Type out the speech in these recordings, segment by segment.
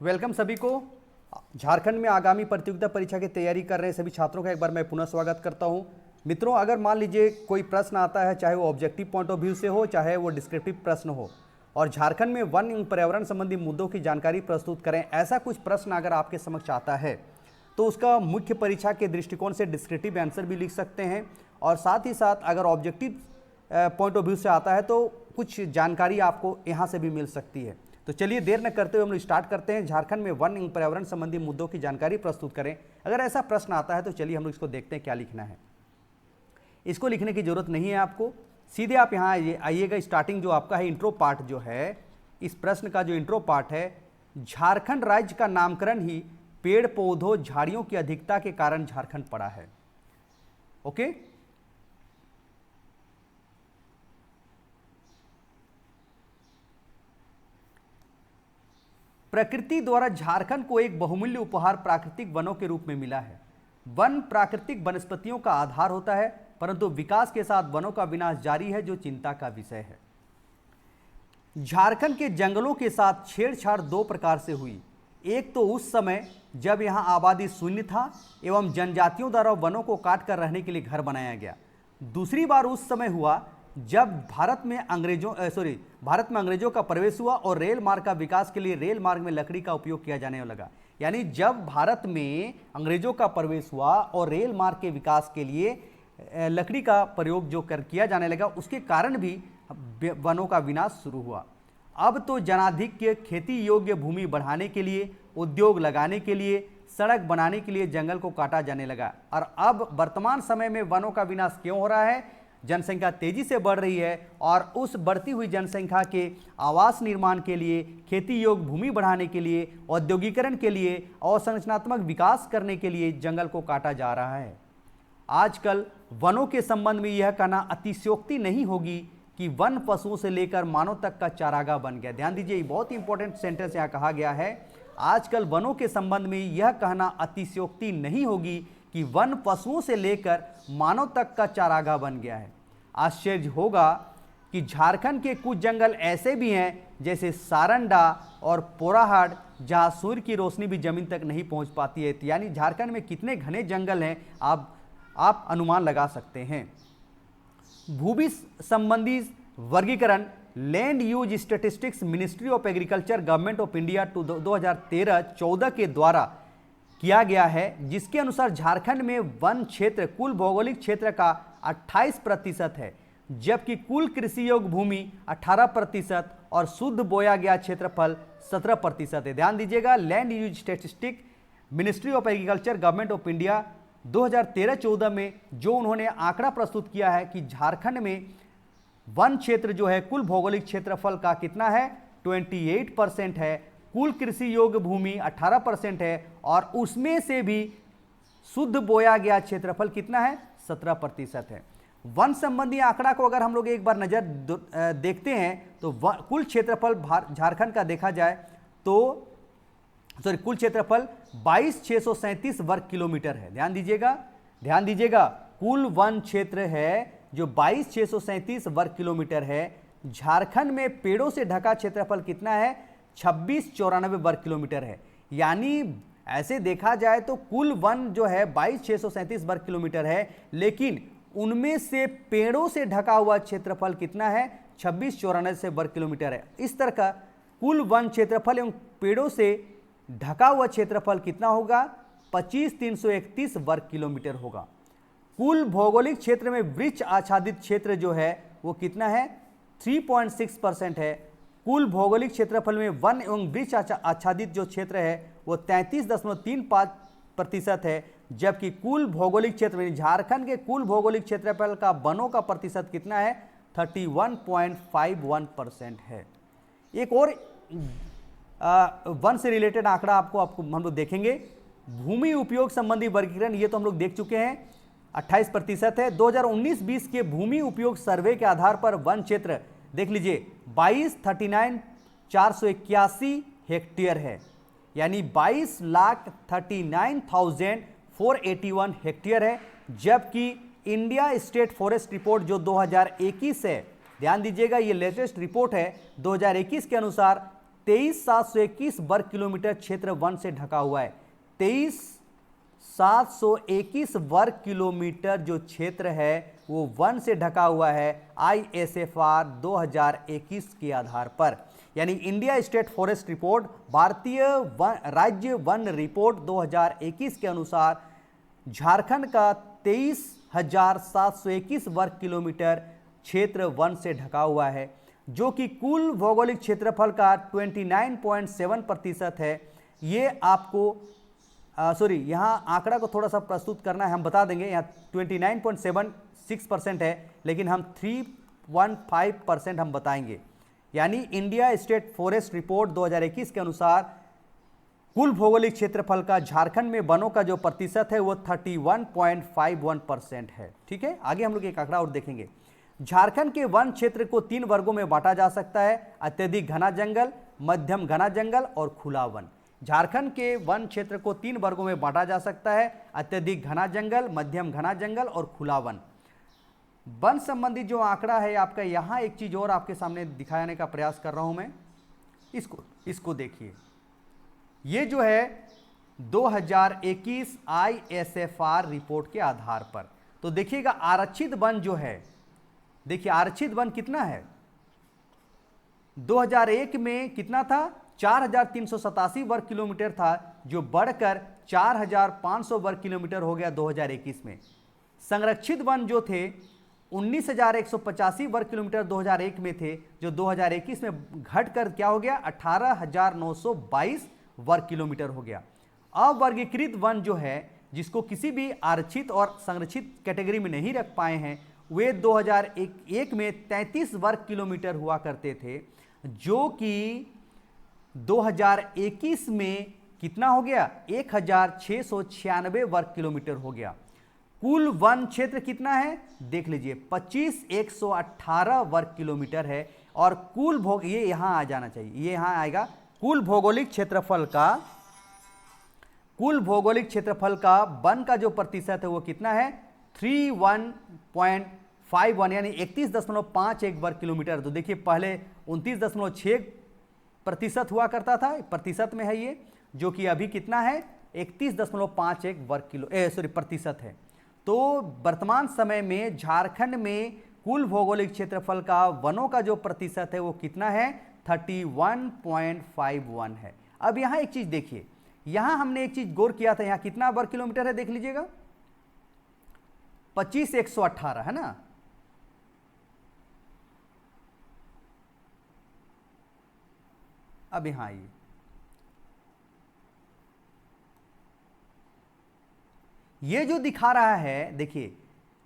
Welcome सभी को। झारखंड में आगामी प्रतियोगिता परीक्षा की तैयारी कर रहे सभी छात्रों का एक बार मैं पुनः स्वागत करता हूं। मित्रों, अगर मान लीजिए कोई प्रश्न आता है, चाहे वो ऑब्जेक्टिव पॉइंट ऑफ व्यू से हो, चाहे वो डिस्क्रिप्टिव प्रश्न हो, और झारखंड में वन एवं पर्यावरण संबंधी मुद्दों की जानकारी प्रस्तुत करें, ऐसा कुछ प्रश्न अगर आपके समक्ष आता है तो उसका मुख्य परीक्षा के दृष्टिकोण से डिस्क्रिप्टिव आंसर भी लिख सकते हैं, और साथ ही साथ अगर ऑब्जेक्टिव पॉइंट ऑफ व्यू से आता है तो कुछ जानकारी आपको यहाँ से भी मिल सकती है। तो चलिए देर न करते हुए हम लोग स्टार्ट करते हैं। झारखंड में वन एवं पर्यावरण संबंधी मुद्दों की जानकारी प्रस्तुत करें, अगर ऐसा प्रश्न आता है तो चलिए हम लोग इसको देखते हैं क्या लिखना है। इसको लिखने की जरूरत नहीं है आपको, सीधे आप यहाँ आइएगा। स्टार्टिंग जो आपका है इंट्रो पार्ट जो है, इस प्रश्न का जो इंट्रो पार्ट है, झारखंड राज्य का नामकरण ही पेड़ पौधों झाड़ियों की अधिकता के कारण झारखंड पड़ा है। ओके, प्रकृति द्वारा झारखंड को एक बहुमूल्य उपहार प्राकृतिक वनों के रूप में मिला है। वन प्राकृतिक वनस्पतियों का आधार होता है, परंतु विकास के साथ वनों का विनाश जारी है, जो चिंता का विषय है। झारखंड के जंगलों के साथ छेड़छाड़ दो प्रकार से हुई। एक तो उस समय जब यहां आबादी शून्य था एवं जनजातियों द्वारा वनों को काट कर रहने के लिए घर बनाया गया। दूसरी बार उस समय हुआ जब भारत में अंग्रेजों का प्रवेश हुआ और रेल मार्ग का विकास के लिए रेल मार्ग में लकड़ी का उपयोग किया जाने लगा। यानी जब भारत में अंग्रेजों का प्रवेश हुआ और रेल मार्ग के विकास के लिए लकड़ी का प्रयोग जो किया जाने लगा, उसके कारण भी वनों का विनाश शुरू हुआ। अब तो जनाधिक्य, खेती योग्य भूमि बढ़ाने के लिए, उद्योग लगाने के लिए, सड़क बनाने के लिए जंगल को काटा जाने लगा। और अब वर्तमान समय में वनों का विनाश क्यों हो रहा है? जनसंख्या तेजी से बढ़ रही है, और उस बढ़ती हुई जनसंख्या के आवास निर्माण के लिए, खेती योग्य भूमि बढ़ाने के लिए, औद्योगिकरण के लिए, अवसंरचनात्मक विकास करने के लिए जंगल को काटा जा रहा है। आजकल वनों के संबंध में यह कहना अतिशयोक्ति नहीं होगी कि वन पशुओं से लेकर मानव तक का चारागाह बन गया। ध्यान दीजिए, बहुत इंपॉर्टेंट सेंटेंस यहाँ कहा गया है। आजकल वनों के संबंध में यह कहना अतिशयोक्ति नहीं होगी कि वन पशुओं से लेकर मानव तक का चारागाह बन गया है। आश्चर्य होगा कि झारखंड के कुछ जंगल ऐसे भी हैं, जैसे सारंडा और पोराहाट, जहां सूर्य की रोशनी भी जमीन तक नहीं पहुंच पाती है। यानी झारखंड में कितने घने जंगल हैं, आप अनुमान लगा सकते हैं। भूमि संबंधी वर्गीकरण land use statistics ministry of agriculture government of India 2013-14 के द्वारा किया गया है, जिसके अनुसार झारखंड में वन क्षेत्र कुल भौगोलिक क्षेत्र का 28% है, जबकि कुल कृषि योग्य भूमि 18% और शुद्ध बोया गया क्षेत्रफल 17% है। ध्यान दीजिएगा, land use statistic ministry of agriculture government of India 2013-14 में जो उन्होंने आंकड़ा प्रस्तुत किया है कि झारखंड में वन क्षेत्र जो है कुल भौगोलिक क्षेत्रफल का कितना है, 28% है, कुल कृषि योग्य भूमि 18% है, और उसमें से भी शुद्ध बोया गया क्षेत्रफल कितना है, 17% है। वन संबंधी आंकड़ा को अगर हम लोग एक बार नजर देखते हैं तो कुल क्षेत्रफल झारखंड का देखा जाए तो कुल क्षेत्रफल 22,637 वर्ग किलोमीटर है। ध्यान दीजिएगा, कुल वन क्षेत्र है जो 22,637 वर्ग किलोमीटर है। झारखंड में पेड़ों से ढका क्षेत्रफल कितना है, 2694 वर्ग किलोमीटर है। यानी ऐसे देखा जाए तो कुल वन जो है 22,637 वर्ग किलोमीटर है, लेकिन उनमें से पेड़ों से ढका हुआ क्षेत्रफल कितना है, 2694 वर्ग किलोमीटर है। इस तरह का कुल वन क्षेत्रफल एवं पेड़ों से ढका हुआ क्षेत्रफल कितना होगा, 25,331 वर्ग किलोमीटर होगा। कुल भौगोलिक क्षेत्र में वृक्ष आच्छादित क्षेत्र जो है वो कितना है, 3.6% है। कुल भौगोलिक क्षेत्रफल में वन एवं वृक्ष आच्छादित जो क्षेत्र है वो 33.35% है, जबकि कुल भौगोलिक क्षेत्र में झारखंड के कुल भौगोलिक क्षेत्रफल का वनों का प्रतिशत कितना है, 31.51% है। एक और वन से रिलेटेड आंकड़ा आपको हम लोग देखेंगे। भूमि उपयोग संबंधी वर्गीकरण ये तो हम लोग देख चुके हैं, 28% है। 2019-20 के भूमि उपयोग सर्वे के आधार पर वन क्षेत्र देख लीजिए 22,39,481 हेक्टेयर है, यानी 22,39,481 हेक्टेयर है। जबकि इंडिया स्टेट फॉरेस्ट रिपोर्ट जो 2021 है, ध्यान दीजिएगा ये लेटेस्ट रिपोर्ट है, 2021 के अनुसार 23,721 वर्ग किलोमीटर क्षेत्र वन से ढका हुआ है। 23,721 वर्ग किलोमीटर जो क्षेत्र है वो वन से ढका हुआ है ISFR 2021 के आधार पर। यानी इंडिया स्टेट फॉरेस्ट रिपोर्ट, भारतीय राज्य वन रिपोर्ट 2021 के अनुसार झारखंड का 23,721 वर्ग किलोमीटर क्षेत्र वन से ढका हुआ है, जो कि कुल भौगोलिक क्षेत्रफल का 29.7% है। ये आपको यहाँ आंकड़ा को थोड़ा सा प्रस्तुत करना है, हम बता देंगे। यहाँ 29.76% है, लेकिन हम 315% हम बताएंगे। यानी इंडिया स्टेट फॉरेस्ट रिपोर्ट 2021 के अनुसार कुल भौगोलिक क्षेत्रफल का झारखंड में वनों का जो प्रतिशत है वो 31.51% है। ठीक है, आगे हम लोग एक आंकड़ा और देखेंगे। झारखंड के वन क्षेत्र को 3 वर्गों में बांटा जा सकता है: अत्यधिक घना जंगल, मध्यम घना जंगल और खुला वन। झारखंड के वन क्षेत्र को 3 वर्गों में बांटा जा सकता है: अत्यधिक घना जंगल, मध्यम घना जंगल और खुला वन। वन संबंधी जो आंकड़ा है आपका, यहाँ एक चीज और आपके सामने दिखाने का प्रयास कर रहा हूं मैं, इसको देखिए। ये जो है 2021 ISFR रिपोर्ट के आधार पर, तो देखिएगा आरक्षित वन जो है, देखिए आरक्षित वन कितना है। 2001 में कितना था? 4,387 वर्ग किलोमीटर था, जो बढ़कर 4,500 वर्ग किलोमीटर हो गया 2021 में। संरक्षित वन जो थे 19,185 वर्ग किलोमीटर 2001 में थे, जो 2021 में घटकर क्या हो गया? 18,922 वर्ग किलोमीटर हो गया। अवर्गीकृत वन जो है, जिसको किसी भी आरक्षित और संरक्षित कैटेगरी में नहीं रख पाए हैं, वे 2001 में 33 वर्ग किलोमीटर हुआ करते थे, जो कि 2021 में कितना हो गया? 1,696 वर्ग किलोमीटर हो गया। कुल वन क्षेत्र कितना है देख लीजिए, 25,118 वर्ग किलोमीटर है। और कुल ये यहां आ जाना चाहिए, ये यहां आएगा। कुल भौगोलिक क्षेत्रफल का वन का जो प्रतिशत है वो कितना है? 31.51 यानी 31.51 वर्ग किलोमीटर। तो देखिए पहले 29.6% हुआ करता था, प्रतिशत में है ये, जो कि अभी कितना है? 31.51 प्रतिशत है। तो वर्तमान समय में झारखंड में कुल भौगोलिक क्षेत्रफल का वनों का जो प्रतिशत है वो कितना है? 31.51 है। अब यहां एक चीज देखिए, यहां हमने एक चीज गौर किया था, यहां कितना वर्ग किलोमीटर है देख लीजिएगा, 25,118 है ना। अब यहां आइए, ये जो दिखा रहा है देखिए,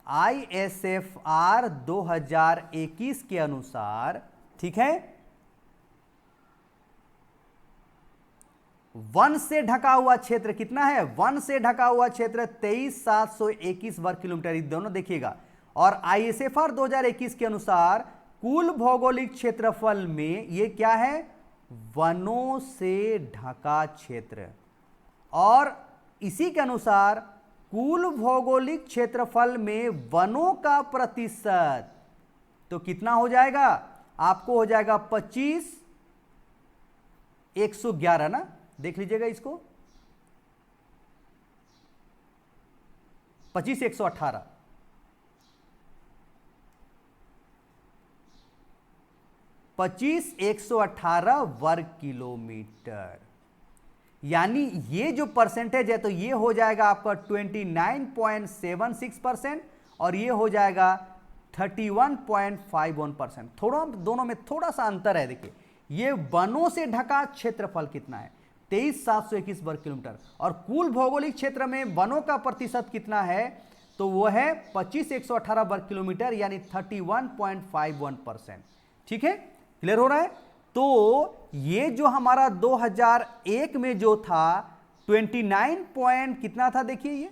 ISFR 2021 के अनुसार, ठीक है, वन से ढका हुआ क्षेत्र कितना है? वन से ढका हुआ क्षेत्र 23,721 वर्ग किलोमीटर, दोनों देखिएगा। और ISFR 2021 के अनुसार कुल भौगोलिक क्षेत्रफल में ये क्या है? वनों से ढका क्षेत्र। और इसी के अनुसार कुल भौगोलिक क्षेत्रफल में वनों का प्रतिशत तो कितना हो जाएगा? आपको हो जाएगा 25,111 ना, देख लीजिएगा इसको, 25,118। वर्ग किलोमीटर, यानी ये जो परसेंटेज है तो ये हो जाएगा आपका 29.76% और ये हो जाएगा 31.51%। थोड़ा दोनों में थोड़ा सा अंतर है। देखिए ये वनों से ढका क्षेत्रफल कितना है? 23,721 वर्ग किलोमीटर। और कुल भौगोलिक क्षेत्र में वनों का प्रतिशत कितना है? तो वो है 25,118 वर्ग किलोमीटर, यानी 31.51%। ठीक है, क्लियर हो रहा है? तो ये जो हमारा 2001 में जो था 29 पॉइंट कितना था, देखिए ये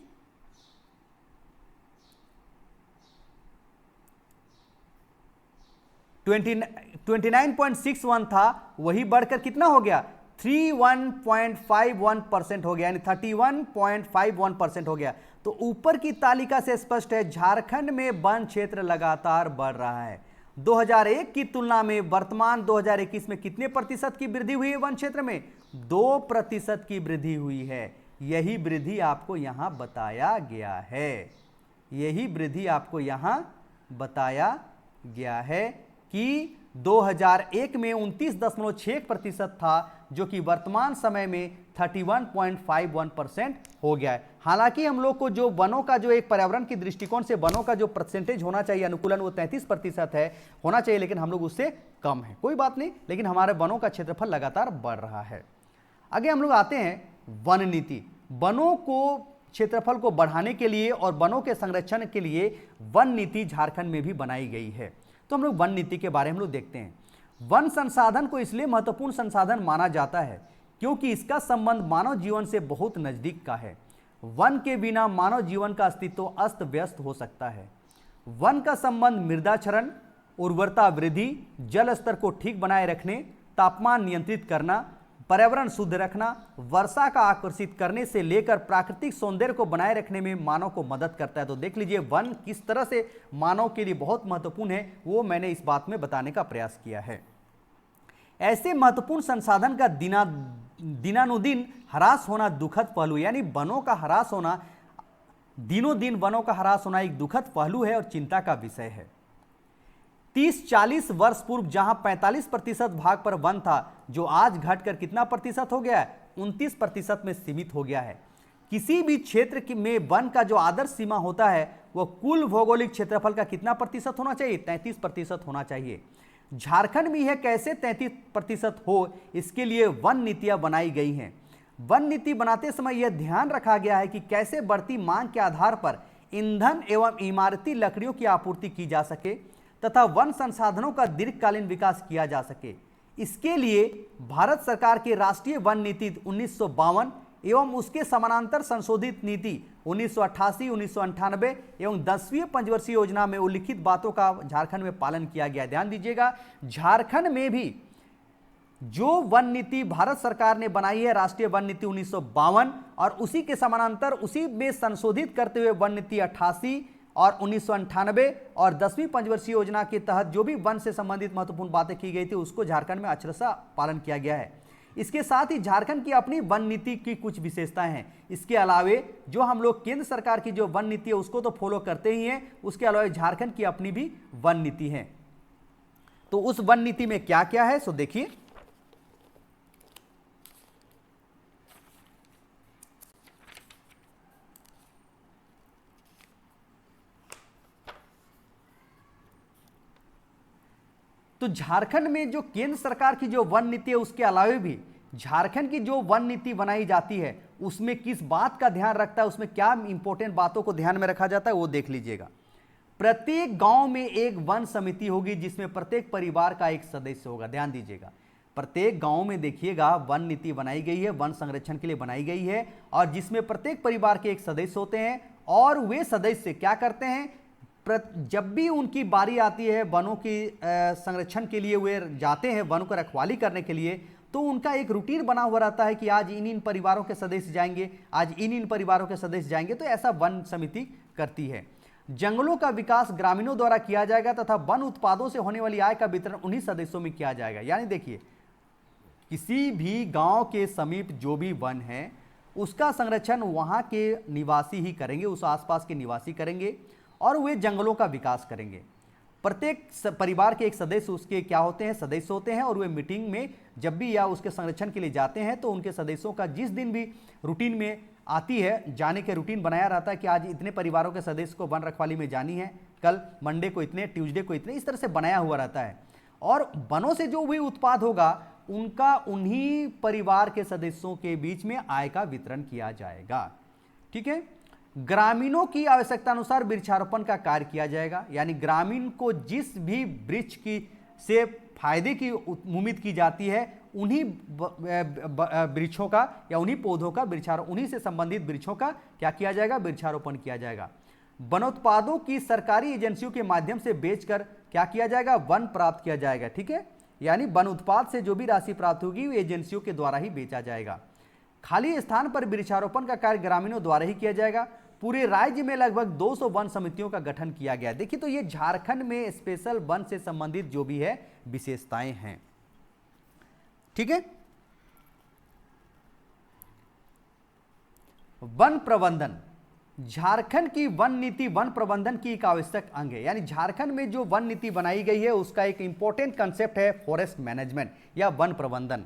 29.61 था, वही बढ़कर कितना हो गया? 31.51% हो गया, यानी 31.51% हो गया। तो ऊपर की तालिका से स्पष्ट है झारखंड में वन क्षेत्र लगातार बढ़ रहा है। 2001 की तुलना में वर्तमान 2021 में कितने प्रतिशत की वृद्धि हुई है वन क्षेत्र में? 2% की वृद्धि हुई है। यही वृद्धि आपको यहां बताया गया है, यही वृद्धि आपको यहां बताया गया है कि 2001 में 29.61% था, जो कि वर्तमान समय में 31.51% हो गया है। हालांकि हम लोग को जो वनों का जो एक पर्यावरण की दृष्टिकोण से वनों का जो परसेंटेज होना चाहिए अनुकूलन, वो 33% है, होना चाहिए, लेकिन हम लोग उससे कम है। कोई बात नहीं, लेकिन हमारे वनों का क्षेत्रफल लगातार बढ़ रहा है। आगे हम लोग आते हैं वन नीति। वनों को क्षेत्रफल को बढ़ाने के लिए और वनों के संरक्षण के लिए वन नीति झारखंड में भी बनाई गई है। तो हम लोग वन नीति के बारे में हम लोग देखते हैं। वन संसाधन को इसलिए महत्वपूर्ण संसाधन माना जाता है क्योंकि इसका संबंध मानव जीवन से बहुत नजदीक का है। वन के बिना मानव जीवन का अस्तित्व अस्त व्यस्त हो सकता है। वन का संबंध मृदा क्षरण, उर्वरता वृद्धि, जल स्तर को ठीक बनाए रखने, तापमान नियंत्रित करना, पर्यावरण शुद्ध रखना, वर्षा का आकर्षित करने से लेकर प्राकृतिक सौंदर्य को बनाए रखने में मानव को मदद करता है। तो देख लीजिए वन किस तरह से मानव के लिए बहुत महत्वपूर्ण है, वो मैंने इस बात में बताने का प्रयास किया है। ऐसे महत्वपूर्ण संसाधन का दिनानुदिन ह्रास होना दुखद पहलू, यानी वनों का ह्रास होना, दिनों दिन वनों का ह्रास होना एक दुखद पहलू है और चिंता का विषय है। 30-40 वर्ष पूर्व जहां 45% भाग पर वन था, जो आज घटकर कितना प्रतिशत हो गया है? 29% में सीमित हो गया है। किसी भी क्षेत्र में वन का जो आदर्श सीमा होता है वह कुल भौगोलिक क्षेत्रफल का कितना प्रतिशत होना चाहिए? 33% होना चाहिए। झारखंड में यह कैसे 33% हो, इसके लिए वन नीतियां बनाई गई हैं। वन नीति बनाते समय यह ध्यान रखा गया है कि कैसे बढ़ती मांग के आधार पर ईंधन एवं इमारती लकड़ियों की आपूर्ति की जा सके तथा वन संसाधनों का दीर्घकालीन विकास किया जा सके। इसके लिए भारत सरकार की राष्ट्रीय वन नीति 1952 एवं उसके समानांतर संशोधित नीति 1988, 1998 एवं 10वीं पंचवर्षीय योजना में उल्लिखित बातों का झारखंड में पालन किया गया। ध्यान दीजिएगा, झारखंड में भी जो वन नीति भारत सरकार ने बनाई है, राष्ट्रीय वन नीति 1952, और उसी के समानांतर उसी में संशोधित करते हुए वन नीति 88 और 1998 और 10वीं पंचवर्षीय योजना के तहत जो भी वन से संबंधित महत्वपूर्ण बातें की गई थी, उसको झारखंड में अक्षरशः पालन किया गया है। इसके साथ ही झारखंड की अपनी वन नीति की कुछ विशेषताएं हैं। इसके अलावे जो हम लोग केंद्र सरकार की जो वन नीति है उसको तो फॉलो करते ही हैं, उसके अलावा झारखंड की अपनी भी वन नीति है। तो उस वन नीति में क्या क्या है, सो देखिए। तो झारखंड में जो केंद्र सरकार की जो वन नीति है उसके अलावा भी झारखंड की जो वन नीति बनाई जाती है उसमें किस बात का ध्यान रखता है, उसमें क्या इंपॉर्टेंट बातों को ध्यान में रखा जाता है, वो देख लीजिएगा। प्रत्येक गांव में एक वन समिति होगी जिसमें प्रत्येक परिवार का एक सदस्य होगा। ध्यान दीजिएगा, प्रत्येक गांव में देखिएगा वन नीति बनाई गई है, वन संरक्षण के लिए बनाई गई है, और जिसमें प्रत्येक परिवार के एक सदस्य होते हैं और वे सदस्य क्या करते हैं, जब भी उनकी बारी आती है वनों की संरक्षण के लिए, वे जाते हैं वनों की रखवाली करने के लिए, तो उनका एक रूटीन बना हुआ रहता है कि आज इन परिवारों के सदस्य जाएंगे, आज इन परिवारों के सदस्य जाएंगे। तो ऐसा वन समिति करती है। जंगलों का विकास ग्रामीणों द्वारा किया जाएगा तथा वन उत्पादों से होने वाली आय का वितरण उन्हीं सदस्यों में किया जाएगा। यानी देखिए, किसी भी गांव के समीप जो भी वन है उसका संरक्षण वहां के निवासी ही करेंगे, उस आसपास के निवासी करेंगे और वे जंगलों का विकास करेंगे। प्रत्येक परिवार के एक सदस्य उसके क्या होते हैं, सदस्य होते हैं, और वे मीटिंग में जब भी या उसके संरक्षण के लिए जाते हैं तो उनके सदस्यों का जिस दिन भी रूटीन में आती है, जाने के रूटीन बनाया रहता है कि आज इतने परिवारों के सदस्य को वन रखवाली में जानी है, कल मंडे को इतने, ट्यूसडे को इतने, इस तरह से बनाया हुआ रहता है। और वनों से जो भी उत्पाद होगा उनका उन्हीं परिवार के सदस्यों के बीच में आय का वितरण किया जाएगा। ठीक है। ग्रामीणों की आवश्यकता अनुसार वृक्षारोपण का कार्य किया जाएगा। यानी ग्रामीण को जिस भी वृक्ष की से फायदे की उम्मीद की जाती है, उन्हीं वृक्षों का या उन्हीं पौधों का वृक्षारोपण, उन्हीं से संबंधित वृक्षों का क्या किया जाएगा, वृक्षारोपण किया जाएगा। वनोत्पादों की सरकारी एजेंसियों के माध्यम से बेचकर क्या किया जाएगा, वन प्राप्त किया जाएगा। ठीक है। यानी वन उत्पाद से जो भी राशि प्राप्त होगी वो एजेंसियों के द्वारा ही बेचा जाएगा। खाली स्थान पर वृक्षारोपण का कार्य ग्रामीणों द्वारा ही किया जाएगा। पूरे राज्य में लगभग 200 वन समितियों का गठन किया गया। देखिए तो ये झारखंड में स्पेशल वन से संबंधित जो भी है विशेषताएं हैं। ठीक है, वन प्रबंधन, झारखंड की वन नीति वन प्रबंधन की एक आवश्यक अंग है। यानी झारखंड में जो वन नीति बनाई गई है उसका एक इंपॉर्टेंट कंसेप्ट है फॉरेस्ट मैनेजमेंट या वन प्रबंधन।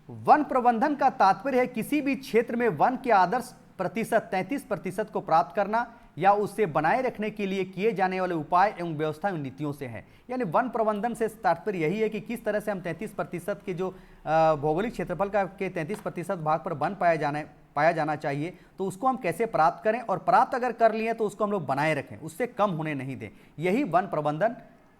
वन प्रबंधन का तात्पर्य है किसी भी क्षेत्र में वन के आदर्श प्रतिशत 33% को प्राप्त करना या उससे बनाए रखने के लिए किए जाने वाले उपाय एवं व्यवस्था एवं नीतियों से है। यानी वन प्रबंधन से तात्पर्य यही है कि किस तरह से हम 33% के जो भौगोलिक क्षेत्रफल का के 33% भाग पर वन पाया जाना चाहिए, तो उसको हम कैसे प्राप्त करें, और प्राप्त अगर कर लिए तो उसको हम लोग बनाए रखें, उससे कम होने नहीं दें। यही वन प्रबंधन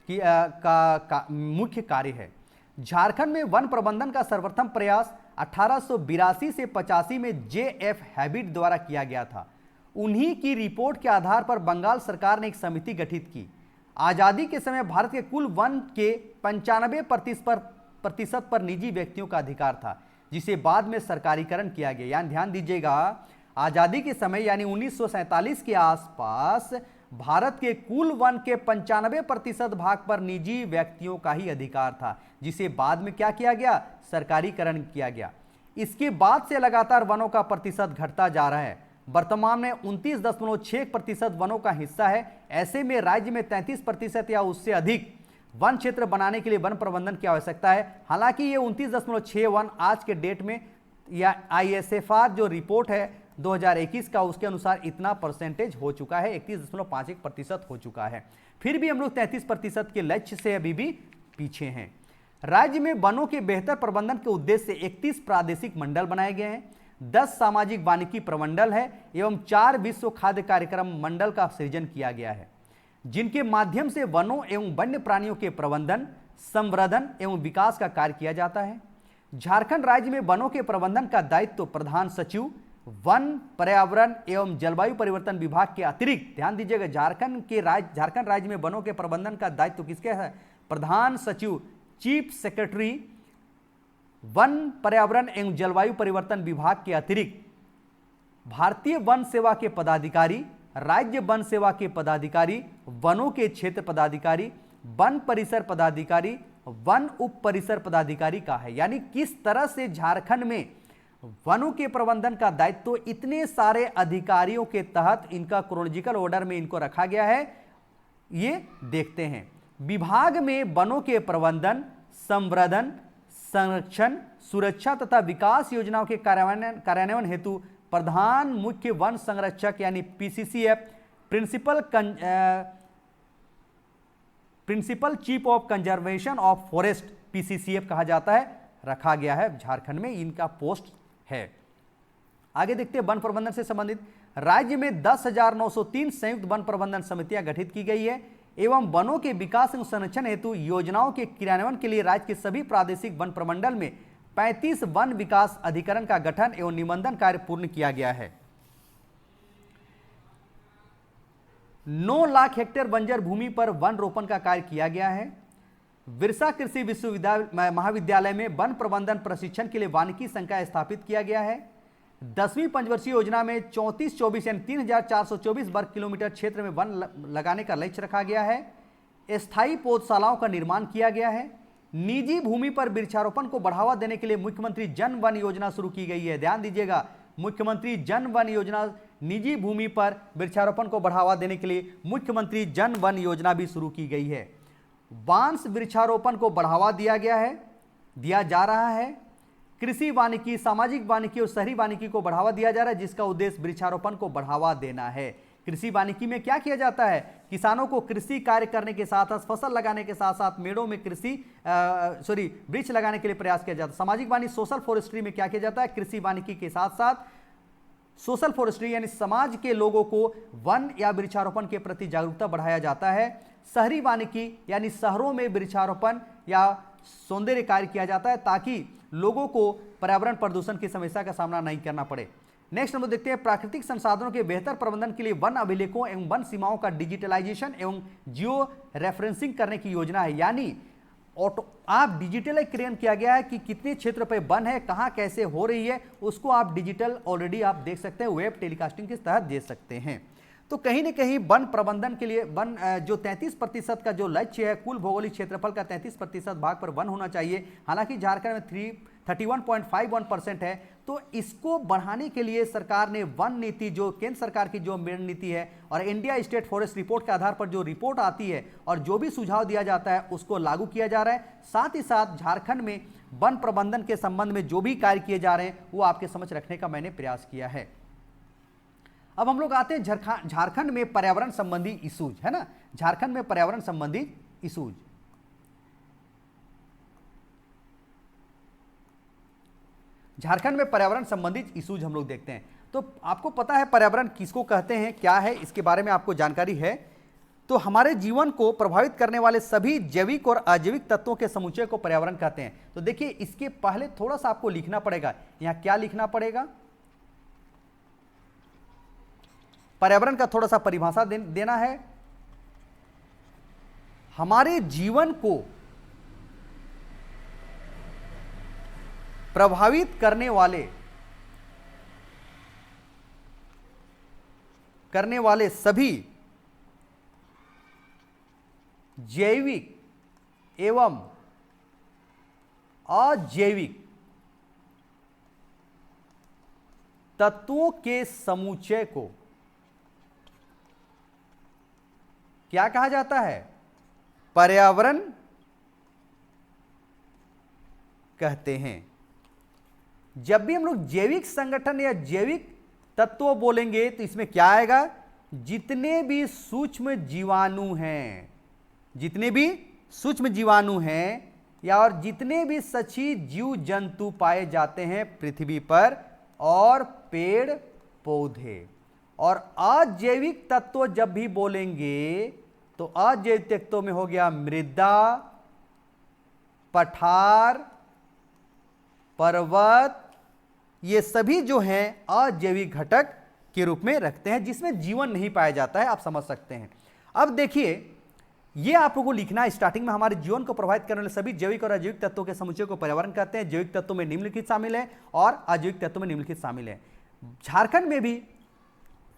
की का मुख्य कार्य है। झारखंड में वन प्रबंधन का सर्वप्रथम प्रयास 1882 से 85 में जे.एफ. हैबिट द्वारा किया गया था। उन्हीं की रिपोर्ट के आधार पर बंगाल सरकार ने एक समिति गठित की। आजादी के समय भारत के कुल वन के 95% पर निजी व्यक्तियों का अधिकार था, जिसे बाद में सरकारीकरण किया गया। यानी ध्यान दीजिएगा, आजादी के समय यानी 1947 के आसपास भारत के कुल वन के 95% भाग पर निजी व्यक्तियों का ही अधिकार था, जिसे बाद में क्या किया गया, सरकारीकरण किया गया। इसके बाद से लगातार वनों का प्रतिशत घटता जा रहा है। वर्तमान में 29.6% वनों का हिस्सा है। ऐसे में राज्य में 33% या उससे अधिक वन क्षेत्र बनाने के लिए वन प्रबंधन की आवश्यकता है। हालांकि ये 29.61 आज के डेट में या ISFR जो रिपोर्ट है 2021 का, उसके अनुसार इतना परसेंटेज हो चुका है, 31.51% हो चुका है। फिर भी हम लोग 33% के लक्ष्य से अभी भी पीछे हैं। राज्य में वनों के बेहतर प्रबंधन के उद्देश्य से 31 प्रादेशिक मंडल बनाए गए हैं, 10 सामाजिक वानिकी प्रमंडल है एवं 4 विश्व खाद्य कार्यक्रम मंडल का सृजन किया गया है, जिनके माध्यम से वनों एवं वन्य प्राणियों के प्रबंधन, संवर्धन एवं विकास का कार्य किया जाता है। झारखंड राज्य में वनों के प्रबंधन का दायित्व प्रधान सचिव, वन, पर्यावरण एवं जलवायु परिवर्तन विभाग के अतिरिक्त, ध्यान दीजिएगा, झारखंड राज्य में वनों के प्रबंधन का दायित्व किसके है, प्रधान सचिव, चीफ सेक्रेटरी, वन, पर्यावरण एवं जलवायु परिवर्तन विभाग के अतिरिक्त भारतीय वन सेवा के पदाधिकारी, राज्य वन सेवा के पदाधिकारी, वनों के क्षेत्र पदाधिकारी, वन परिसर पदाधिकारी, वन उप परिसर पदाधिकारी का है। यानी किस तरह से झारखंड में वनों के प्रबंधन का दायित्व इतने सारे अधिकारियों के तहत इनका क्रोनोलॉजिकल ऑर्डर में इनको रखा गया है, ये देखते हैं। विभाग में वनों के प्रबंधन, संवर्धन, संरक्षण, सुरक्षा तथा विकास योजनाओं के कार्यान्वयन हेतु प्रधान मुख्य वन संरक्षक यानी PCCF, principal chief of conservation of forest PCCF कहा जाता है, रखा गया है। झारखंड में इनका पोस्ट है। आगे देखते हैं वन प्रबंधन से संबंधित। राज्य में 10,903 संयुक्त वन प्रबंधन समितियां गठित की गई है एवं वनों के विकास एवं संरक्षण हेतु योजनाओं के क्रियान्वयन के लिए राज्य के सभी प्रादेशिक वन प्रमंडल में 35 वन विकास अधिकरण का गठन एवं निबंधन कार्य पूर्ण किया गया है। 9 लाख हेक्टेयर बंजर भूमि पर वन रोपण का कार्य किया गया है। बिरसा कृषि विश्वविद्यालय महाविद्यालय में वन प्रबंधन प्रशिक्षण के लिए वानिकी संकाय स्थापित किया गया है। 10वीं पंचवर्षीय योजना में 34-24 यानी 3,424 वर्ग किलोमीटर क्षेत्र में वन लगाने का लक्ष्य रखा गया है। स्थायी पौधशालाओं का निर्माण किया गया है। निजी भूमि पर वृक्षारोपण को बढ़ावा देने के लिए मुख्यमंत्री जन वन योजना शुरू की गई है। ध्यान दीजिएगा, मुख्यमंत्री जन वन योजना, निजी भूमि पर वृक्षारोपण को बढ़ावा देने के लिए मुख्यमंत्री जन वन योजना भी शुरू की गई है। बांस वृक्षारोपण को बढ़ावा दिया जा रहा है। कृषि वानिकी, सामाजिक वानिकी और शहरी वानिकी को बढ़ावा दिया जा रहा है, जिसका उद्देश्य वृक्षारोपण को बढ़ावा देना है। कृषि वानिकी में क्या किया जाता है, किसानों को कृषि कार्य करने के साथ साथ फसल लगाने के साथ साथ मेड़ों में वृक्ष लगाने के लिए प्रयास किया जाता है। सामाजिक वानिकी, सोशल फॉरेस्ट्री में क्या किया जाता है, कृषि वानिकी के साथ साथ सोशल फॉरेस्ट्री यानी समाज के लोगों को वन या वृक्षारोपण के प्रति जागरूकता बढ़ाया जाता है। शहरी वानिकी यानी शहरों में वृक्षारोपण या सौंदर्य कार्य किया जाता है ताकि लोगों को पर्यावरण प्रदूषण की समस्या का सामना नहीं करना पड़े। नेक्स्ट हम देखते हैं प्राकृतिक संसाधनों के बेहतर प्रबंधन के लिए वन अभिलेखों एवं वन सीमाओं का डिजिटलाइजेशन एवं जियो रेफरेंसिंग करने की योजना है। यानी ऑटो आप डिजिटलीकरण किया गया है कि कितने क्षेत्र पे वन है, कहां कैसे हो रही है, उसको आप डिजिटल ऑलरेडी आप देख सकते हैं, वेब टेलीकास्टिंग के तहत देख सकते हैं। तो कहीं ना कहीं वन प्रबंधन के लिए वन जो 33% का जो लक्ष्य है, कुल भौगोलिक क्षेत्रफल का 33% भाग पर वन होना चाहिए। हालांकि झारखंड में 31.51% है। तो इसको बढ़ाने के लिए सरकार ने वन नीति, जो केंद्र सरकार की जो मेन नीति है, और इंडिया स्टेट फॉरेस्ट रिपोर्ट के आधार पर जो रिपोर्ट आती है और जो भी सुझाव दिया जाता है उसको लागू किया जा रहा है। साथ ही साथ झारखंड में वन प्रबंधन के संबंध में जो भी कार्य किए जा रहे हैं वो आपके समझ रखने का मैंने प्रयास किया है। अब हम लोग आते हैं झारखंड में पर्यावरण संबंधी इशूज, है ना, झारखंड में पर्यावरण संबंधी इशूज। झारखंड में पर्यावरण संबंधित इशूज हम लोग देखते हैं। तो आपको पता है पर्यावरण किसको कहते हैं, क्या है, इसके बारे में आपको जानकारी है। तो हमारे जीवन को प्रभावित करने वाले सभी जैविक और अजैविक तत्वों के समुच्चय को पर्यावरण कहते हैं। तो देखिए, इसके पहले थोड़ा सा आपको लिखना पड़ेगा। यहां क्या लिखना पड़ेगा, पर्यावरण का थोड़ा सा परिभाषा देना है। हमारे जीवन को प्रभावित करने वाले सभी जैविक एवं अजैविक तत्वों के समुच्चय को क्या कहा जाता है, पर्यावरण कहते हैं। जब भी हम लोग जैविक संगठन या जैविक तत्व बोलेंगे तो इसमें क्या आएगा, जितने भी सूक्ष्म जीवाणु हैं, जितने भी सूक्ष्म जीवाणु हैं या और जितने भी सची जीव जंतु पाए जाते हैं पृथ्वी पर, और पेड़ पौधे। और अजैविक तत्व जब भी बोलेंगे तो अजैविक तत्वों में हो गया मृदा, पठार, पर्वत, ये सभी जो हैं अजैविक घटक के रूप में रखते हैं, जिसमें जीवन नहीं पाया जाता है। आप समझ सकते हैं। अब देखिए, ये आप लोगों को लिखना है स्टार्टिंग में, हमारे जीवन को प्रभावित करने वाले सभी जैविक और अजैविक तत्वों के समुच्चय को पर्यावरण कहते हैं। जैविक तत्वों में निम्नलिखित शामिल है और अजैविक तत्वों में निम्नलिखित शामिल है। झारखंड में भी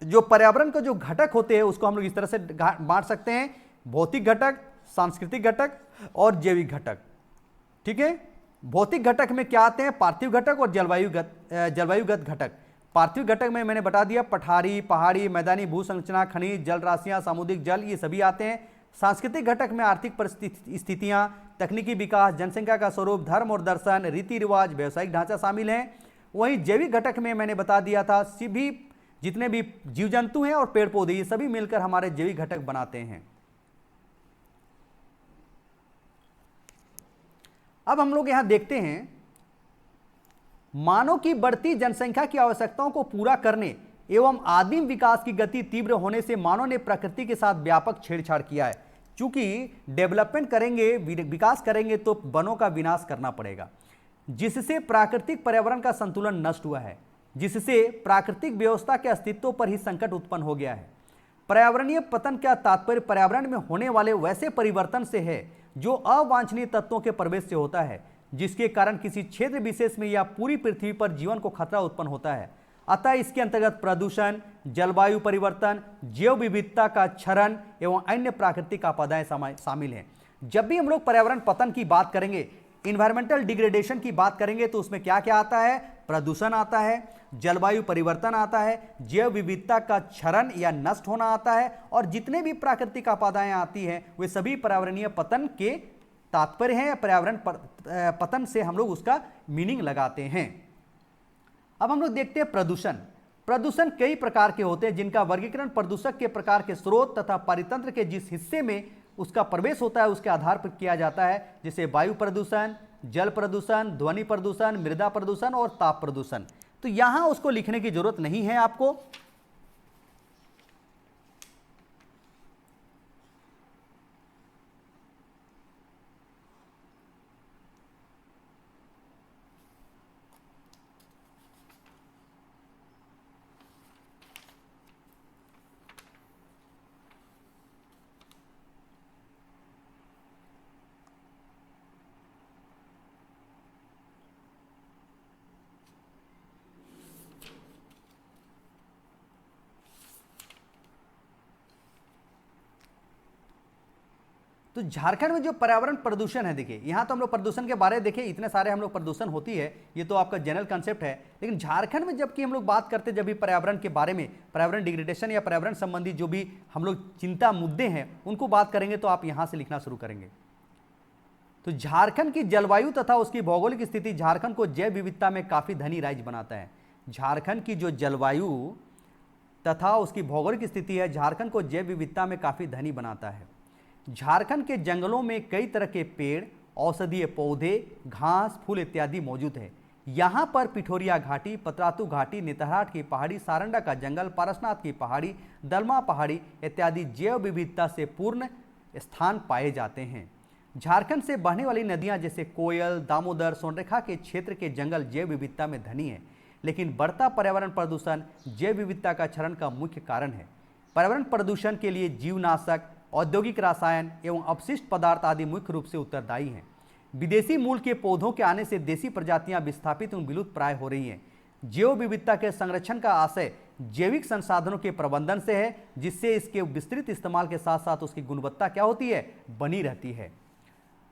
जो पर्यावरण के जो घटक होते हैं उसको हम लोग इस तरह से बांट सकते हैं, भौतिक घटक, सांस्कृतिक घटक और जैविक घटक। ठीक है, भौतिक घटक में क्या आते हैं, पार्थिव घटक और जलवायुगत घटक। पार्थिव घटक में मैंने बता दिया, पठारी, पहाड़ी, मैदानी भू संरचना, खनिज, जल राशियां, सामुद्रिक जल, ये सभी आते हैं। सांस्कृतिक घटक में आर्थिक परिस्थितियां, तकनीकी विकास, जनसंख्या का स्वरूप, धर्म और दर्शन, रीति रिवाज, व्यवसायिक ढांचा शामिल हैं। वहीं जैविक घटक में मैंने बता दिया था, सभी जितने भी जीव जंतु हैं और पेड़ पौधे, ये सभी मिलकर हमारे जैविक घटक बनाते हैं। अब हम लोग यहां देखते हैं, मानव की बढ़ती जनसंख्या की आवश्यकताओं को पूरा करने एवं आदिम विकास की गति तीव्र होने से मानव ने प्रकृति के साथ व्यापक छेड़छाड़ किया है। चूंकि डेवलपमेंट करेंगे, विकास करेंगे तो वनों का विनाश करना पड़ेगा, जिससे प्राकृतिक पर्यावरण का संतुलन नष्ट हुआ है, जिससे प्राकृतिक व्यवस्था के अस्तित्व पर ही संकट उत्पन्न हो गया है। पर्यावरणीय पतन का तात्पर्य पर्यावरण में होने वाले वैसे परिवर्तन से है जो अवांछनीय तत्वों के प्रवेश से होता है, जिसके कारण किसी क्षेत्र विशेष में या पूरी पृथ्वी पर जीवन को खतरा उत्पन्न होता है। अतः इसके अंतर्गत प्रदूषण, जलवायु परिवर्तन, जैव विविधता का क्षरण एवं अन्य प्राकृतिक आपदाएं शामिल हैं। जब भी हम लोग पर्यावरण पतन की बात करेंगे, इन्वायरमेंटल डिग्रेडेशन की बात करेंगे, तो उसमें क्या क्या आता है, प्रदूषण आता है, जलवायु परिवर्तन आता है, जैव विविधता का क्षरण या नष्ट होना आता है, और जितने भी प्राकृतिक आपदाएं आती हैं वे सभी पर्यावरणीय पतन के तात्पर्य हैं। पर्यावरण पतन से हम लोग उसका मीनिंग लगाते हैं। अब हम लोग देखते हैं प्रदूषण। प्रदूषण कई प्रकार के होते हैं, जिनका वर्गीकरण प्रदूषक के प्रकार के स्रोत तथा परितंत्र के जिस हिस्से में उसका प्रवेश होता है उसके आधार पर किया जाता है, जैसे वायु प्रदूषण, जल प्रदूषण, ध्वनि प्रदूषण, मृदा प्रदूषण और ताप प्रदूषण। तो यहां उसको लिखने की जरूरत नहीं है आपको। तो झारखंड में जो पर्यावरण प्रदूषण है, देखिए यहाँ तो हम लोग प्रदूषण के बारे में देखें, इतने सारे हम लोग प्रदूषण होती है, ये तो आपका जनरल कंसेप्ट है। लेकिन झारखंड में जबकि हम लोग बात करते हैं जब भी पर्यावरण के बारे में, पर्यावरण डिग्रेडेशन या पर्यावरण संबंधी जो भी हम लोग चिंता मुद्दे हैं उनको बात करेंगे, तो आप यहाँ से लिखना शुरू करेंगे। तो झारखंड की जलवायु तथा उसकी भौगोलिक स्थिति झारखंड को जैव विविधता में काफ़ी धनी राज्य बनाता है। झारखंड की जो जलवायु तथा उसकी भौगोलिक स्थिति है झारखंड को जैव विविधता में काफ़ी धनी बनाता है। झारखंड के जंगलों में कई तरह के पेड़, औषधीय पौधे, घास, फूल इत्यादि मौजूद है। यहाँ पर पिठोरिया घाटी, पतरातू घाटी, नेतरहाट की पहाड़ी, सारंडा का जंगल, पारसनाथ की पहाड़ी, दलमा पहाड़ी इत्यादि जैव विविधता से पूर्ण स्थान पाए जाते हैं। झारखंड से बहने वाली नदियां जैसे कोयल, दामोदर, सोनरेखा के क्षेत्र के जंगल जैव विविधता में धनी है। लेकिन बढ़ता पर्यावरण प्रदूषण जैव विविधता का क्षरण का मुख्य कारण है। पर्यावरण प्रदूषण के लिए जीवनाशक, औद्योगिक रसायन एवं अपशिष्ट पदार्थ आदि मुख्य रूप से उत्तरदायी हैं। विदेशी मूल के पौधों के आने से देसी प्रजातियां विस्थापित एवं विलुप्त प्राय हो रही हैं। जैव विविधता के संरक्षण का आशय जैविक संसाधनों के प्रबंधन से है, जिससे इसके विस्तृत इस्तेमाल के साथ साथ उसकी गुणवत्ता क्या होती है, बनी रहती है।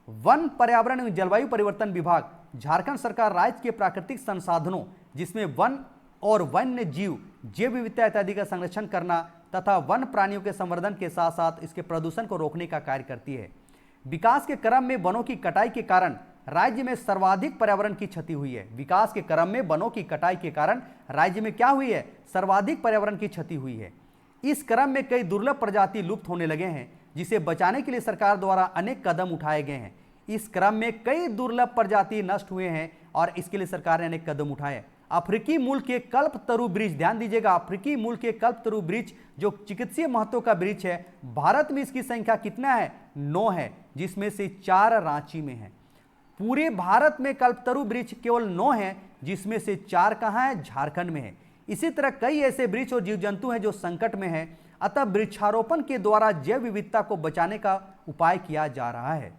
वन, पर्यावरण एवं जलवायु परिवर्तन विभाग झारखंड सरकार राज्य के प्राकृतिक संसाधनों जिसमें वन और वन्य जीव, जैव विविधता इत्यादि का संरक्षण करना तथा वन प्राणियों के संवर्धन के साथ साथ इसके प्रदूषण को रोकने का कार्य करती है। विकास के क्रम में वनों की कटाई के कारण राज्य में सर्वाधिक पर्यावरण की क्षति हुई है। विकास के क्रम में वनों की कटाई के कारण राज्य में क्या हुई है, सर्वाधिक पर्यावरण की क्षति हुई है। इस क्रम में कई दुर्लभ प्रजाति लुप्त होने लगे हैं, जिसे बचाने के लिए सरकार द्वारा अनेक कदम उठाए गए हैं। इस क्रम में कई दुर्लभ प्रजाति नष्ट हुए हैं और इसके लिए सरकार ने अनेक कदम उठाए। अफ्रीकी मूल के कल्पतरु वृक्ष, ध्यान दीजिएगा, अफ्रीकी मूल के कल्पतरु वृक्ष जो चिकित्सीय महत्व का वृक्ष है, भारत में इसकी संख्या कितना है, 9 है, जिसमें से 4 रांची में है। पूरे भारत में कल्पतरु वृक्ष केवल 9 है, जिसमें से 4 कहाँ है, झारखंड में है। इसी तरह कई ऐसे वृक्ष और जीव जंतु हैं जो संकट में हैं, अतः वृक्षारोपण के द्वारा जैव विविधता को बचाने का उपाय किया जा रहा है।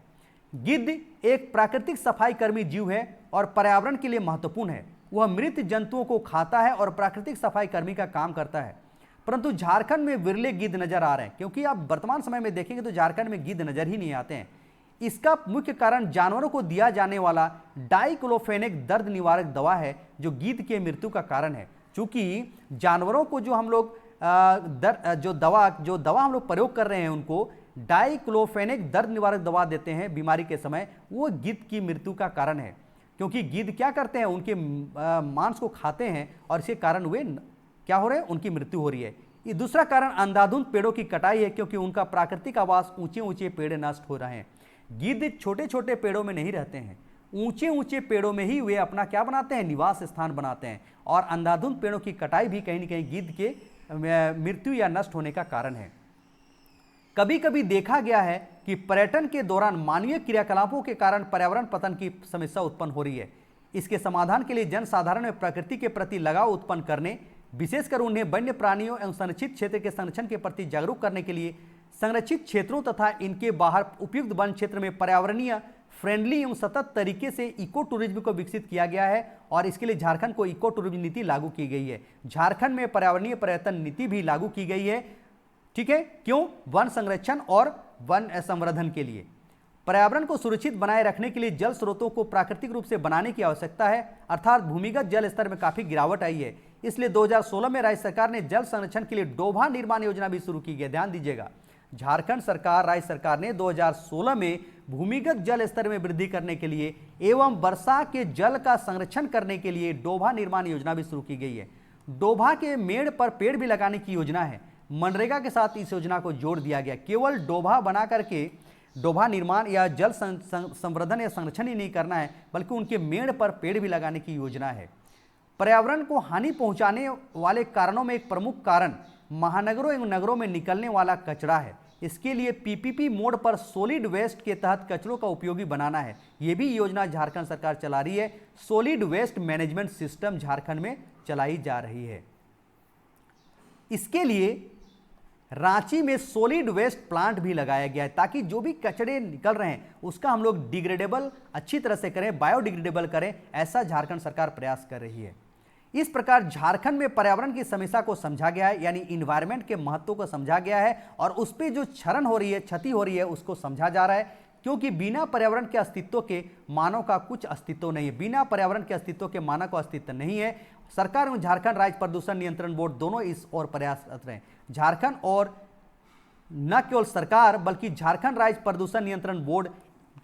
गिद्ध एक प्राकृतिक सफाई कर्मी जीव है और पर्यावरण के लिए महत्वपूर्ण है। वह मृत जंतुओं को खाता है और प्राकृतिक सफाई कर्मी का काम करता है। परंतु झारखंड में विरले गिद्ध नजर आ रहे हैं, क्योंकि आप वर्तमान समय में देखेंगे तो झारखंड में गिद्ध नजर ही नहीं आते हैं। इसका मुख्य कारण जानवरों को दिया जाने वाला डाइक्लोफेनेक दर्द निवारक दवा है, जो गिद्ध की मृत्यु का कारण है। चूंकि जानवरों को जो हम लोग जो दवा हम लोग प्रयोग कर रहे हैं, उनको डाइक्लोफेनेक दर्द निवारक दवा देते हैं बीमारी के समय, वो गिद्ध की मृत्यु का कारण है। क्योंकि गिद्ध क्या करते हैं, उनके मांस को खाते हैं और इसके कारण वे क्या हो रहे हैं, उनकी मृत्यु हो रही है। ये दूसरा कारण अंधाधुंध पेड़ों की कटाई है, क्योंकि उनका प्राकृतिक आवास ऊंचे ऊंचे पेड़ नष्ट हो रहे हैं। गिद्ध छोटे छोटे पेड़ों में नहीं रहते हैं, ऊंचे ऊंचे पेड़ों में ही वे अपना क्या बनाते हैं, निवास स्थान बनाते हैं। और अंधाधुंध पेड़ों की कटाई भी कहीं न कहीं गिद्ध के मृत्यु या नष्ट होने का कारण है। कभी कभी देखा गया है कि पर्यटन के दौरान मानवीय क्रियाकलापों के कारण पर्यावरण पतन की समस्या उत्पन्न हो रही है। इसके समाधान के लिए जनसाधारण में प्रकृति के प्रति लगाव उत्पन्न करने, विशेषकर उन्हें वन्य प्राणियों एवं संरक्षित क्षेत्र के संरक्षण के प्रति जागरूक करने के लिए संरक्षित क्षेत्रों तथा इनके बाहर उपयुक्त वन क्षेत्र में पर्यावरणीय फ्रेंडली एवं सतत तरीके से इको टूरिज्म को विकसित किया गया है। और इसके लिए झारखंड को इको टूरिज्म नीति लागू की गई है। झारखंड में पर्यावरणीय पर्यटन नीति भी लागू की गई है। ठीक है, क्यों? वन संरक्षण और वन संवर्धन के लिए। पर्यावरण को सुरक्षित बनाए रखने के लिए जल स्रोतों को प्राकृतिक रूप से बनाने की आवश्यकता है, अर्थात भूमिगत जल स्तर में काफी गिरावट आई है। इसलिए 2016 में राज्य सरकार ने जल संरक्षण के लिए डोभा निर्माण योजना भी शुरू की गई। ध्यान दीजिएगा, झारखंड सरकार, राज्य सरकार ने 2016 में भूमिगत जल स्तर में वृद्धि करने के लिए एवं वर्षा के जल का संरक्षण करने के लिए डोभा निर्माण योजना भी शुरू की गई है। डोभा के मेड़ पर पेड़ भी लगाने की योजना है। मनरेगा के साथ इस योजना को जोड़ दिया गया। केवल डोभा बना करके डोभा निर्माण या जल संवर्धन या संरक्षण ही नहीं करना है, बल्कि उनके मेड़ पर पेड़ भी लगाने की योजना है। पर्यावरण को हानि पहुंचाने वाले कारणों में एक प्रमुख कारण महानगरों एवं नगरों में निकलने वाला कचरा है। इसके लिए पीपीपी मोड पर सॉलिड वेस्ट के तहत कचरों का उपयोगी बनाना है। ये भी योजना झारखंड सरकार चला रही है। Solid waste management system Jharkhand में चलाई जा रही है। इसके लिए रांची में सॉलिड वेस्ट प्लांट भी लगाया गया है, ताकि जो भी कचरे निकल रहे हैं उसका हम लोग डिग्रेडेबल अच्छी तरह से करें, बायोडिग्रेडेबल करें। ऐसा झारखंड सरकार प्रयास कर रही है। इस प्रकार झारखंड में पर्यावरण की समस्या को समझा गया है, यानी इन्वायरमेंट के महत्व को समझा गया है और उस पर जो क्षरण हो रही है, क्षति हो रही है, उसको समझा जा रहा है। क्योंकि बिना पर्यावरण के अस्तित्व के मानव का कुछ अस्तित्व नहीं है, बिना पर्यावरण के अस्तित्व के मानव का अस्तित्व नहीं है। सरकार और झारखंड राज्य प्रदूषण नियंत्रण बोर्ड दोनों इस ओर प्रयासरत रहे। झारखंड और न केवल सरकार बल्कि झारखंड राज्य प्रदूषण नियंत्रण बोर्ड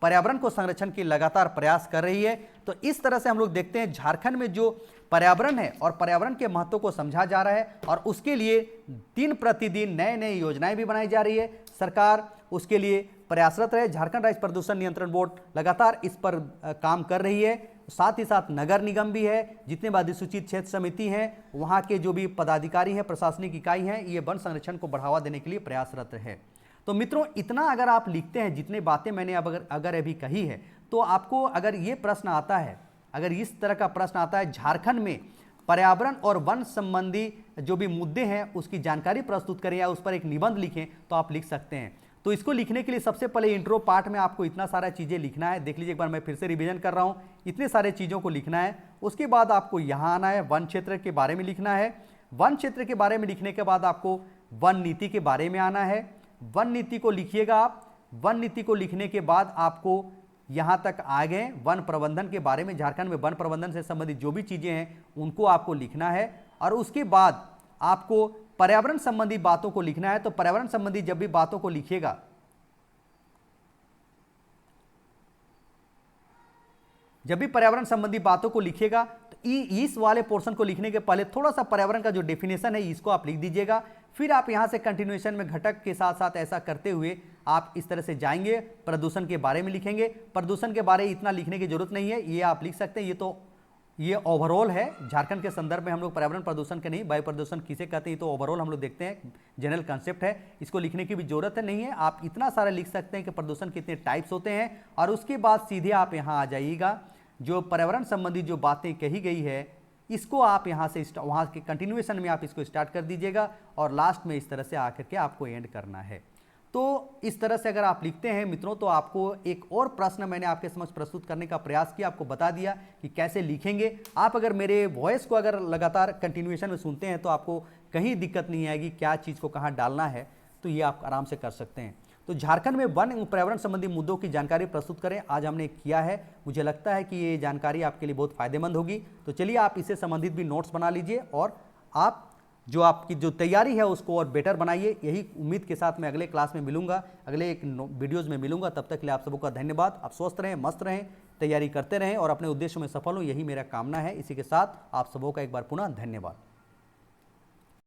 पर्यावरण को संरक्षण की लगातार प्रयास कर रही है। तो इस तरह से हम लोग देखते हैं झारखंड में जो पर्यावरण है और पर्यावरण के महत्व को समझा जा रहा है और उसके लिए दिन प्रतिदिन नए नए योजनाएं भी बनाई जा रही है। सरकार उसके लिए प्रयासरत है। झारखंड राज्य प्रदूषण नियंत्रण बोर्ड लगातार इस पर काम कर रही है। साथ ही साथ नगर निगम भी है, जितने भी अधिसूचित क्षेत्र समिति हैं, वहाँ के जो भी पदाधिकारी हैं, प्रशासनिक इकाई हैं, ये वन संरक्षण को बढ़ावा देने के लिए प्रयासरत है। तो मित्रों, इतना अगर आप लिखते हैं, जितने बातें मैंने अगर अभी कही है, तो आपको अगर ये प्रश्न आता है, अगर इस तरह का प्रश्न आता है झारखंड में पर्यावरण और वन संबंधी जो भी मुद्दे हैं उसकी जानकारी प्रस्तुत करें या उस पर एक निबंध लिखें, तो आप लिख सकते हैं। तो इसको लिखने के लिए सबसे पहले इंट्रो पार्ट में आपको इतना सारा चीज़ें लिखना है। देख लीजिए एक बार, मैं फिर से रिवीजन कर रहा हूँ, इतने सारे चीज़ों को लिखना है। उसके बाद आपको यहाँ आना है, वन क्षेत्र के बारे में लिखना है। वन क्षेत्र के बारे में लिखने के बाद आपको वन नीति के बारे में आना है। वन नीति को लिखिएगा आप। वन नीति को लिखने के बाद आपको यहाँ तक आ गए वन प्रबंधन के बारे में, झारखंड में वन प्रबंधन से संबंधित जो भी चीज़ें हैं उनको आपको लिखना है। और उसके बाद आपको पर्यावरण संबंधी बातों को लिखना है। तो पर्यावरण संबंधी जब भी बातों को लिखिएगा, जब भी पर्यावरण संबंधी बातों को लिखिएगा तो इस वाले पोर्शन को लिखने के पहले थोड़ा सा पर्यावरण का जो डेफिनेशन है इसको आप लिख दीजिएगा। फिर आप यहाँ से कंटिन्यूएशन में घटक के साथ साथ ऐसा करते हुए आप इस तरह से जाएंगे, प्रदूषण के बारे में लिखेंगे। प्रदूषण के बारे में इतना लिखने की जरूरत नहीं है, ये आप लिख सकते हैं। ये ओवरऑल है, झारखंड के संदर्भ में हम लोग पर्यावरण प्रदूषण के नहीं, वायु प्रदूषण किसे कहते हैं, तो ओवरऑल हम लोग देखते हैं, जनरल कंसेप्ट है, इसको लिखने की भी जरूरत नहीं है। आप इतना सारा लिख सकते हैं कि प्रदूषण कितने टाइप्स होते हैं। और उसके बाद सीधे आप यहाँ आ जाइएगा, जो पर्यावरण संबंधी जो बातें कही गई है इसको आप यहाँ से वहाँ के कंटिन्यूएशन में आप इसको स्टार्ट कर दीजिएगा और लास्ट में इस तरह से आकर के आपको एंड करना है। तो इस तरह से अगर आप लिखते हैं मित्रों, तो आपको एक और प्रश्न मैंने आपके समक्ष प्रस्तुत करने का प्रयास किया, आपको बता दिया कि कैसे लिखेंगे। आप अगर मेरे वॉइस को अगर लगातार कंटिन्यूएशन में सुनते हैं तो आपको कहीं दिक्कत नहीं आएगी, क्या चीज़ को कहाँ डालना है, तो ये आप आराम से कर सकते हैं। तो झारखंड में वन एवं पर्यावरण संबंधी मुद्दों की जानकारी प्रस्तुत करें, आज हमने किया है। मुझे लगता है कि ये जानकारी आपके लिए बहुत फायदेमंद होगी। तो चलिए आप इससे संबंधित भी नोट्स बना लीजिए और आप जो आपकी जो तैयारी है उसको और बेटर बनाइए। यही उम्मीद के साथ मैं अगले क्लास में मिलूंगा, अगले एक वीडियोज़ में मिलूंगा। तब तक के लिए आप सबों का धन्यवाद। आप स्वस्थ रहें, मस्त रहें, तैयारी करते रहें और अपने उद्देश्यों में सफल हों, यही मेरा कामना है। इसी के साथ आप सबों का एक बार पुनः धन्यवाद।